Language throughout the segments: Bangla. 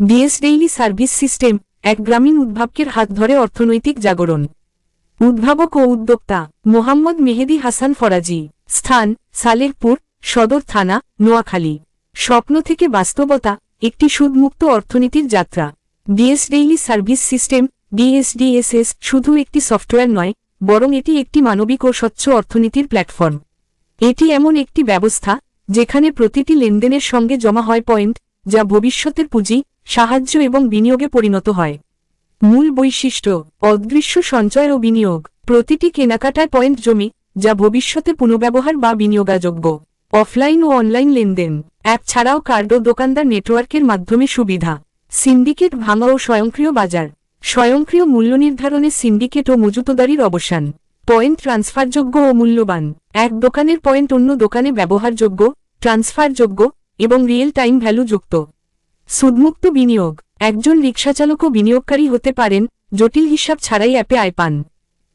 ডিএস ডেইলি সার্ভিস সিস্টেম, এক গ্রামীণ উদ্ভাবকের হাত ধরে অর্থনৈতিক জাগরণ। উদ্ভাবক ও উদ্যোক্তা মোহাম্মদ মেহেদী হাসান ফরাজি। স্থান সালেরপুর সদর থানা, নোয়াখালী। স্বপ্ন থেকে বাস্তবতা, একটি সুদমুক্ত অর্থনীতির যাত্রা। ডিএস ডেইলি সার্ভিস সিস্টেম, ডিএসডিএসএস, শুধু একটি সফটওয়্যার নয়, বরং এটি একটি মানবিক ও স্বচ্ছ অর্থনীতির প্ল্যাটফর্ম। এটি এমন একটি ব্যবস্থা যেখানে প্রতিটি লেনদেনের সঙ্গে জমা হয় পয়েন্ট, যা ভবিষ্যতের পুঁজি, সাহায্য এবং বিনিয়োগে পরিণত হয়। মূল বৈশিষ্ট্য: অদৃশ্য সঞ্চয় ও বিনিয়োগ। প্রতিটি কেনাকাটায় পয়েন্ট জমি, যা ভবিষ্যতে পুনর্ব্যবহার বা বিনিয়োগযোগ্য। অফলাইন ও অনলাইন লেনদেন, অ্যাপ ছাড়াও কার্ড ও দোকানদার নেটওয়ার্কের মাধ্যমে সুবিধা। সিন্ডিকেট ভাঙা ও স্বয়ংক্রিয় বাজার। স্বয়ংক্রিয় মূল্য নির্ধারণে সিন্ডিকেট ও মজুতদারির অবসান। পয়েন্ট ট্রান্সফারযোগ্য ও মূল্যবান। এক দোকানের পয়েন্ট অন্য দোকানে ব্যবহারযোগ্য, ট্রান্সফারযোগ্য এবং রিয়েল টাইম ভ্যালু যুক্ত। সুদমুক্ত বিনিয়োগ। একজন রিকশাচালকও বিনিয়োগকারী হতে পারেন, জটিল হিসাব ছাড়াই অ্যাপে আয় পান।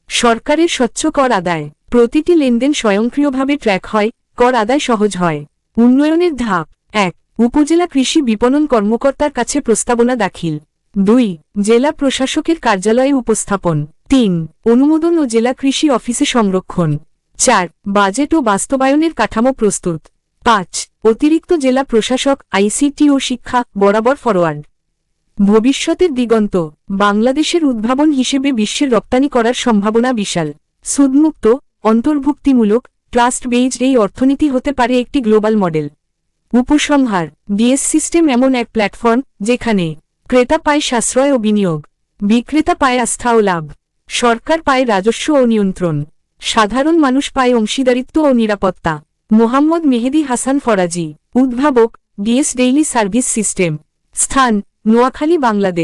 সরকারের স্বচ্ছ কর আদায়। প্রতিটি লেনদেন স্বয়ংক্রিয়ভাবে ট্র্যাক হয়, কর আদায় সহজ হয়। উন্নয়নের ধাপ: ১. উপজেলা কৃষি বিপণন কর্মকর্তার কাছে প্রস্তাবনা দাখিল। ২. জেলা প্রশাসকের কার্যালয়ে উপস্থাপন। ৩. অনুমোদন ও জেলা কৃষি অফিসে সংরক্ষণ। ৪. বাজেট ও বাস্তবায়নের কাঠামো প্রস্তুত। ৫. অতিরিক্ত জেলা প্রশাসক, আইসিটি ও শিক্ষা বরাবর ফরওয়ার্ড। ভবিষ্যতের দিগন্ত: বাংলাদেশের উদ্ভাবন হিসেবে বিশ্বের রপ্তানি করার সম্ভাবনা বিশাল। সুদমুক্ত, অন্তর্ভুক্তিমূলক, ট্রাস্ট বেইজড এই অর্থনীতি হতে পারে একটি গ্লোবাল মডেল। উপসংহার: ডিএস সিস্টেম এমন এক প্ল্যাটফর্ম যেখানে ক্রেতা পায় সাশ্রয় ও বিনিয়োগ, বিক্রেতা পায় আস্থা ও লাভ, সরকার পায় রাজস্ব ও নিয়ন্ত্রণ, সাধারণ মানুষ পায় অংশীদারিত্ব ও নিরাপত্তা। মোহাম্মদ মেহেদী হাসান ফরাজি, উদ্ভাবক, ডিএস ডেইলি সার্ভিস সিস্টেম। স্থান নোয়াখালী, বাংলাদেশ।